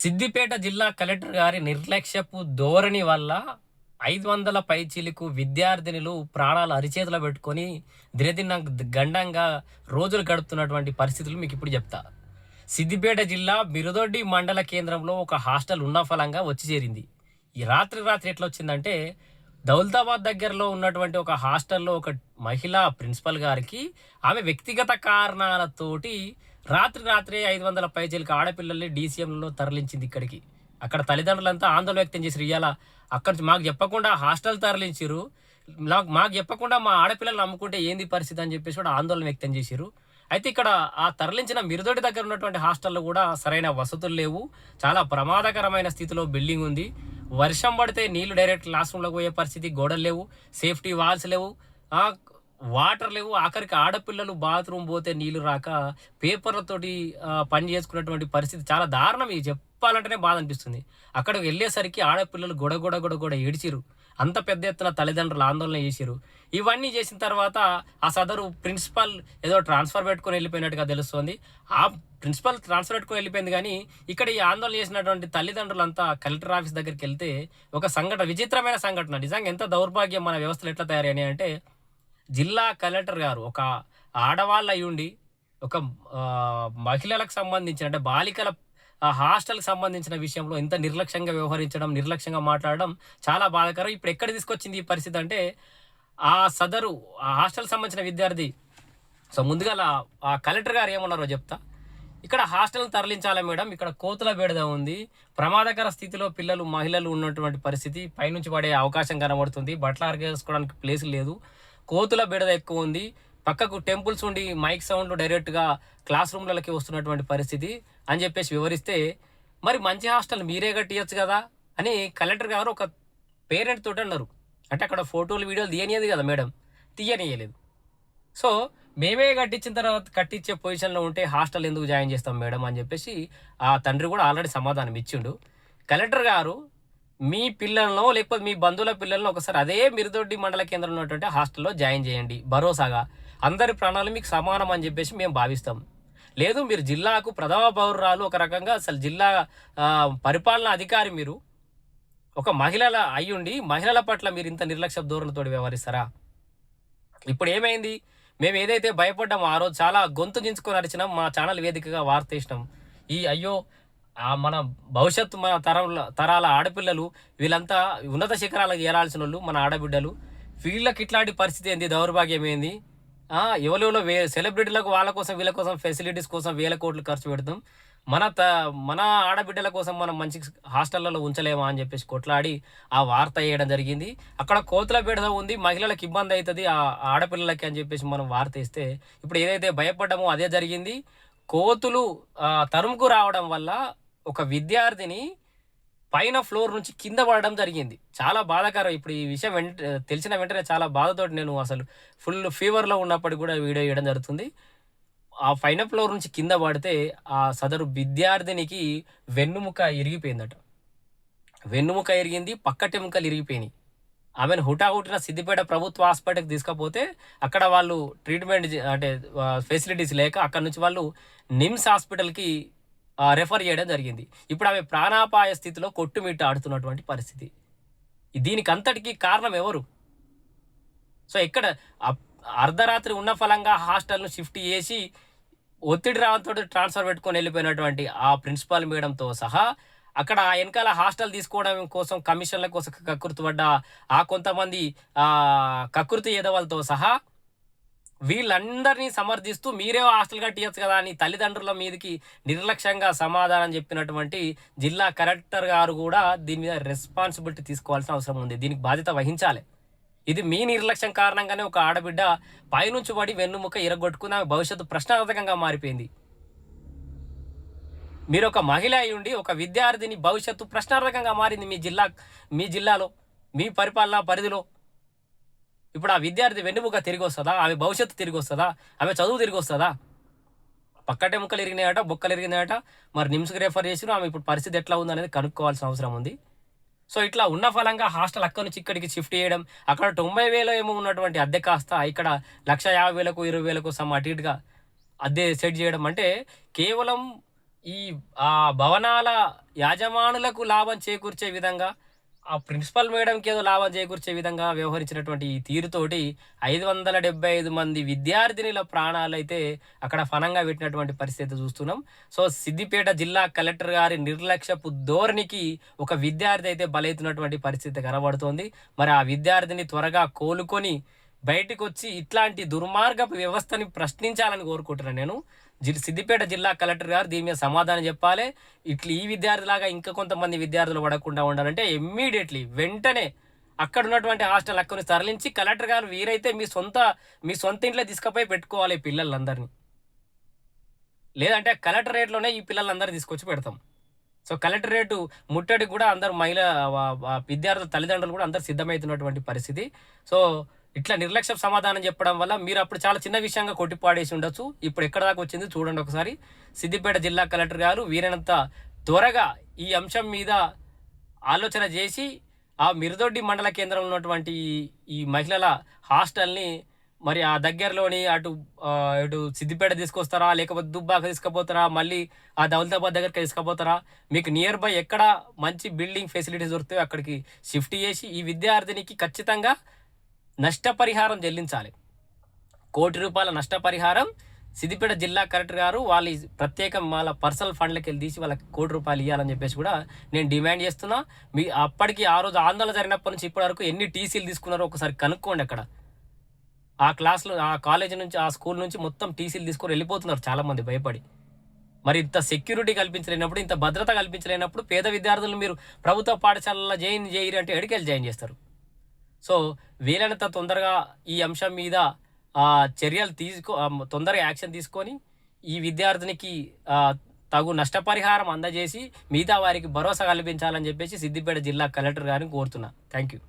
సిద్దిపేట జిల్లా కలెక్టర్ గారి నిర్లక్ష్యపు ధోరణి వల్ల 500 పైచీలకు విద్యార్థినులు ప్రాణాలు అరిచేతిలో పెట్టుకొని దినదిన గండంగా రోజులు గడుపుతున్నటువంటి పరిస్థితులు మీకు ఇప్పుడు చెప్తా. సిద్దిపేట జిల్లా మిరుదొడ్డి మండల కేంద్రంలో ఒక హాస్టల్ ఉన్న ఫలంగా వచ్చి చేరింది. ఈ రాత్రి ఎట్లా వచ్చిందంటే, దౌలతాబాద్ దగ్గరలో ఉన్నటువంటి ఒక హాస్టల్లో ఒక మహిళా ప్రిన్సిపల్ గారికి ఆమె వ్యక్తిగత కారణాలతోటి రాత్రే 500 పైచీలకు ఆడపిల్లల్ని డీసీఎంలో తరలించింది ఇక్కడికి. అక్కడ తల్లిదండ్రులంతా ఆందోళన వ్యక్తం చేసిరు. ఇవాళ అక్కడ మాకు చెప్పకుండా హాస్టల్ తరలించారు, మాకు చెప్పకుండా మా ఆడపిల్లలు నమ్ముకుంటే ఏంది పరిస్థితి అని చెప్పేసి కూడా ఆందోళన వ్యక్తం చేసిరు. అయితే ఇక్కడ ఆ తరలించిన మిరుదొడ్డి దగ్గర ఉన్నటువంటి హాస్టల్లో కూడా సరైన వసతులు లేవు, చాలా ప్రమాదకరమైన స్థితిలో బిల్డింగ్ ఉంది. వర్షం పడితే నీళ్లు డైరెక్ట్ క్లాస్ రూమ్లోకి పోయే పరిస్థితి, గోడలు లేవు, సేఫ్టీ వాల్స్ లేవు, వాటర్ లేవు. ఆఖరికి ఆడపిల్లలు బాత్రూమ్ పోతే నీళ్లు రాక పేపర్లతోటి పని చేసుకున్నటువంటి పరిస్థితి చాలా దారుణం. ఇది చెప్పాలంటేనే బాధ అనిపిస్తుంది. అక్కడికి వెళ్ళేసరికి ఆడపిల్లలు గొడ ఏడిచిరు. అంత పెద్ద ఎత్తున తల్లిదండ్రులు ఆందోళన చేసిరు. ఇవన్నీ చేసిన తర్వాత ఆ సదరు ప్రిన్సిపల్ ఏదో ట్రాన్స్ఫర్ పెట్టుకొని వెళ్ళిపోయినట్టుగా తెలుస్తోంది. ఆ ప్రిన్సిపల్ ట్రాన్స్ఫర్ పెట్టుకొని వెళ్ళిపోయింది. కానీ ఇక్కడ ఈ ఆందోళన చేసినటువంటి తల్లిదండ్రులంతా కలెక్టర్ ఆఫీస్ దగ్గరికి వెళ్తే ఒక విచిత్రమైన సంఘటన. నిజంగా ఎంత దౌర్భాగ్యం మన వ్యవస్థలు ఎట్లా తయారయ్యాయి అంటే, జిల్లా కలెక్టర్ గారు ఒక ఆడవాళ్ళు అయ్యుండి ఒక మహిళలకు సంబంధించిన అంటే బాలికల హాస్టల్కి సంబంధించిన విషయంలో ఇంత నిర్లక్ష్యంగా వ్యవహరించడం, నిర్లక్ష్యంగా మాట్లాడడం చాలా బాధాకరం. ఇప్పుడు ఎక్కడ తీసుకొచ్చింది ఈ పరిస్థితి అంటే, ఆ సదరు ఆ హాస్టల్ సంబంధించిన విద్యార్థి ముందుగా ఆ కలెక్టర్ గారు ఏమన్నారో చెప్తా. ఇక్కడ హాస్టల్ తరలించాలా మేడం, ఇక్కడ కోతుల బెడద ఉంది, ప్రమాదకర స్థితిలో పిల్లలు మహిళలు ఉన్నటువంటి పరిస్థితి, పైనుంచి పడే అవకాశం కనబడుతుంది, బట్టలు ఆరగేసుకోవడానికి ప్లేస్ లేదు, కోతుల బెడద ఎక్కువ ఉంది, పక్కకు టెంపుల్స్ ఉండి మైక్ సౌండ్లు డైరెక్ట్గా క్లాస్ రూమ్లకి వస్తున్నటువంటి పరిస్థితి అని చెప్పేసి వివరిస్తే, మరి మంచి హాస్టల్ మీరే కట్టియచ్చు కదా అని కలెక్టర్ గారు ఒక పేరెంట్ తోటి అన్నారు. అంటే అక్కడ ఫోటోలు వీడియోలు తీయనియదు కదా మేడం, తీయనియలేదు. సో మేమే కట్టించిన తర్వాత కట్టించే పొజిషన్లో ఉంటే హాస్టల్ ఎందుకు జాయిన్ చేస్తాం మేడం అని చెప్పేసి ఆ తండ్రి కూడా ఆల్రెడీ సమాధానం ఇచ్చిండు. కలెక్టర్ గారు మీ పిల్లలను లేకపోతే మీ బంధువుల పిల్లలను ఒకసారి అదే మిరుదొడ్డి మండల కేంద్రంలో ఉన్నటువంటి హాస్టల్లో జాయిన్ చేయండి, భరోసాగా అందరి ప్రాణాలు మీకు సమానం అని చెప్పేసి మేము భావిస్తాం. లేదు మీరు జిల్లాకు ప్రథమ పౌరురాలు, ఒక రకంగా అసలు జిల్లా పరిపాలనా అధికారి, మీరు ఒక మహిళల అయ్యుండి మహిళల పట్ల మీరు ఇంత నిర్లక్ష్య ధోరణితో వ్యవహరిస్తారా? ఇప్పుడు ఏమైంది, మేము ఏదైతే భయపడ్డామో ఆ రోజు చాలా గొంతు దించుకొని అరిచినాం, మా ఛానల్ వేదికగా వార్త వేసినాం. అయ్యో మన భవిష్యత్తు మన తరాల ఆడపిల్లలు వీళ్ళంతా ఉన్నత శిఖరాలకు చేరాల్సిన వాళ్ళు, మన ఆడబిడ్డలు, వీళ్ళకి ఇట్లాంటి పరిస్థితి ఏంది, దౌర్భాగ్యం ఏంది? ఎవరెవరో సెలబ్రిటీలకు వాళ్ళ కోసం వీళ్ళ కోసం ఫెసిలిటీస్ కోసం వేల కోట్లు ఖర్చు పెడతాం, మన ఆడబిడ్డల కోసం మనం మంచి హాస్టళ్లలో ఉంచలేమా అని చెప్పేసి కొట్లాడి ఆ వార్త వేయడం జరిగింది. అక్కడ కోతుల బెడద ఉంది, మహిళలకు ఇబ్బంది అవుతుంది ఆ ఆడపిల్లలకి అని చెప్పేసి మనం వార్త ఇస్తే, ఇప్పుడు ఏదైతే భయపడ్డామో అదే జరిగింది. కోతులు తరుముకు రావడం వల్ల ఒక విద్యార్థిని పైన ఫ్లోర్ నుంచి కింద పడడం జరిగింది. చాలా బాధాకరం. ఇప్పుడు ఈ విషయం తెలిసిన వెంటనే చాలా బాధతోటి నేను అసలు ఫుల్ ఫీవర్లో ఉన్నప్పటికీ కూడా వీడియో వేయడం జరుగుతుంది. ఆ పైన ఫ్లోర్ నుంచి కింద పడితే ఆ సదరు విద్యార్థినికి వెన్నుముక ఇరిగిపోయిందట. వెన్నుముక ఇరిగింది, పక్కటెముకలు ఇరిగిపోయినాయి. ఆమెను హుటాహుటిన సిద్దిపేట ప్రభుత్వ హాస్పిటల్కి తీసుకపోతే అక్కడ వాళ్ళు ట్రీట్మెంట్ అంటే ఫెసిలిటీస్ లేక అక్కడ నుంచి వాళ్ళు నిమ్స్ హాస్పిటల్కి రెఫర్ చేయడం జరిగింది. ఇప్పుడు ఆమె ప్రాణాపాయ స్థితిలో కొట్టుమిట్టు ఆడుతున్నటువంటి పరిస్థితి. దీనికి అంతటికీ కారణం ఎవరు? సో ఇక్కడ అర్ధరాత్రి ఉన్న ఫలంగా హాస్టల్ను షిఫ్ట్ చేసి ఒత్తిడి రావడంతో ట్రాన్స్ఫర్ పెట్టుకొని వెళ్ళిపోయినటువంటి ఆ ప్రిన్సిపాల్ మేడంతో సహా అక్కడ వెనకాల హాస్టల్ తీసుకోవడం కోసం కమిషన్ల కోసం కకృతి పడ్డ ఆ కొంతమంది కకృతి ఎదవలతో సహా వీళ్ళందరినీ సమర్థిస్తూ మీరే హాస్టల్ కట్టియచ్చు కదా అని తల్లిదండ్రుల మీదకి నిర్లక్ష్యంగా సమాధానం చెప్పినటువంటి జిల్లా కలెక్టర్ గారు కూడా దీని మీద రెస్పాన్సిబిలిటీ తీసుకోవాల్సిన అవసరం ఉంది. దీనికి బాధ్యత వహించాలి. ఇది మీ నిర్లక్ష్యం కారణంగానే ఒక ఆడబిడ్డ పైనుంచి పడి వెన్నుముక ఇరగొట్టుకుని ఆమె భవిష్యత్తు ప్రశ్నార్థకంగా మారిపోయింది. మీరు ఒక మహిళ అయి ఉండి ఒక విద్యార్థిని భవిష్యత్తు ప్రశ్నార్థకంగా మారింది మీ జిల్లాలో, మీ పరిపాలనా పరిధిలో. ఇప్పుడు ఆ విద్యార్థి వెన్నుముక తిరిగి వస్తుందా? ఆమె భవిష్యత్తు తిరిగి వస్తుందా? ఆమె చదువు తిరిగి వస్తుందా? పక్కటెముకలు ఇరిగినాయట, బొక్కలు ఇరిగినాయట, మరి నిమ్స్కి రెఫర్ చేసిన ఆమె ఇప్పుడు పరిస్థితి ఎట్లా ఉందనేది కనుక్కోవాల్సిన అవసరం ఉంది. సో ఇట్లా ఉన్న ఫలంగా హాస్టల్ అక్కడి నుంచి ఇక్కడికి షిఫ్ట్ చేయడం, అక్కడ 90,000 ఏమో ఉన్నటువంటి అద్దె కాస్త ఇక్కడ 1,50,000 20,000 సమ్ అటు ఇటుగా అద్దె సెట్ చేయడం అంటే కేవలం ఈ భవనాల యాజమానులకు లాభం చేకూర్చే విధంగా, ఆ ప్రిన్సిపల్ మేడంకి ఏదో లాభం చేకూర్చే విధంగా వ్యవహరించినటువంటి ఈ తీరుతోటి 575 మంది విద్యార్థినుల ప్రాణాలైతే అక్కడ ఫనంగా పెట్టినటువంటి పరిస్థితి చూస్తున్నాం. సో సిద్దిపేట జిల్లా కలెక్టర్ గారి నిర్లక్ష్యపు ధోరణికి ఒక విద్యార్థి అయితే బలైతున్నటువంటి పరిస్థితి కనబడుతోంది. మరి ఆ విద్యార్థిని త్వరగా కోలుకొని బయటకు వచ్చి ఇట్లాంటి దుర్మార్గపు వ్యవస్థని ప్రశ్నించాలని కోరుకుంటున్నాను నేను. సిద్దిపేట జిల్లా కలెక్టర్ గారు దీని మీద సమాధానం చెప్పాలి. ఇట్లా ఈ విద్యార్థిలాగా ఇంకా కొంతమంది విద్యార్థులు పడకుండా ఉండాలంటే ఇమ్మీడియట్లీ వెంటనే అక్కడ ఉన్నటువంటి హాస్టల్ అక్కడిని తరలించి కలెక్టర్ గారు వీరైతే మీ సొంత ఇంట్లో తీసుకుపోయి పెట్టుకోవాలి పిల్లలందరినీ. లేదంటే కలెక్టరేట్లోనే ఈ పిల్లలందరినీ తీసుకొచ్చి పెడతాం. సో కలెక్టరేట్ ముట్టడికి కూడా అందరు విద్యార్థుల తల్లిదండ్రులు కూడా అందరు సిద్ధమవుతున్నటువంటి పరిస్థితి. సో ఇట్లా నిర్లక్ష్య సమాధానం చెప్పడం వల్ల మీరు అప్పుడు చాలా చిన్న విషయంగా కొట్టిపాడేసి ఉండొచ్చు. ఇప్పుడు ఎక్కడ దాకా వచ్చింది చూడండి ఒకసారి. సిద్దిపేట జిల్లా కలెక్టర్ గారు వీరైనంత త్వరగా ఈ అంశం మీద ఆలోచన చేసి ఆ మిరుదొడ్డి మండల కేంద్రంలో ఉన్నటువంటి ఈ మహిళల హాస్టల్ని మరి ఆ దగ్గరలోని అటు సిద్దిపేట తీసుకొస్తారా, లేకపోతే దుబ్బాక తీసుకుపోతారా, మళ్ళీ ఆ దౌలతాబాద్ దగ్గరికి తీసుకుపోతారా, మీకు నియర్ బై ఎక్కడ మంచి బిల్డింగ్ ఫెసిలిటీస్ దొరుకుతాయో అక్కడికి షిఫ్ట్ చేసి ఈ విద్యార్థినికి ఖచ్చితంగా నష్టపరిహారం చెల్లించాలి. ₹1,00,00,000 నష్టపరిహారం సిద్దిపేట జిల్లా కలెక్టర్ గారు వాళ్ళ ప్రత్యేకం వాళ్ళ పర్సనల్ ఫండ్లకి వెళ్ళి తీసి వాళ్ళకి ₹1,00,00,000 ఇవ్వాలని చెప్పేసి కూడా నేను డిమాండ్ చేస్తున్నా. అప్పటికి ఆ రోజు ఆందోళన జరిగినప్పటి నుంచి ఇప్పటి వరకు ఎన్ని టీసీలు తీసుకున్నారో ఒకసారి కనుక్కోండి. అక్కడ ఆ కాలేజీ నుంచి ఆ స్కూల్ నుంచి మొత్తం టీసీలు తీసుకొని వెళ్ళిపోతున్నారు చాలామంది భయపడి. మరి ఇంత సెక్యూరిటీ కల్పించలేనప్పుడు, ఇంత భద్రత కల్పించలేనప్పుడు పేద విద్యార్థులు మీరు ప్రభుత్వ పాఠశాలలో జాయిన్ చేయరు అంటే ఎడికెళ్ళి జాయిన్ చేస్తారు. సో వీలైనంత తొందరగా ఈ అంశం మీద చర్యలు తొందరగా యాక్షన్ తీసుకొని ఈ విద్యార్థినికి తగు నష్టపరిహారం అందజేసి మిగతా వారికి భరోసా కల్పించాలని చెప్పేసి సిద్దిపేట జిల్లా కలెక్టర్ గారిని కోరుతున్నా. Thank you.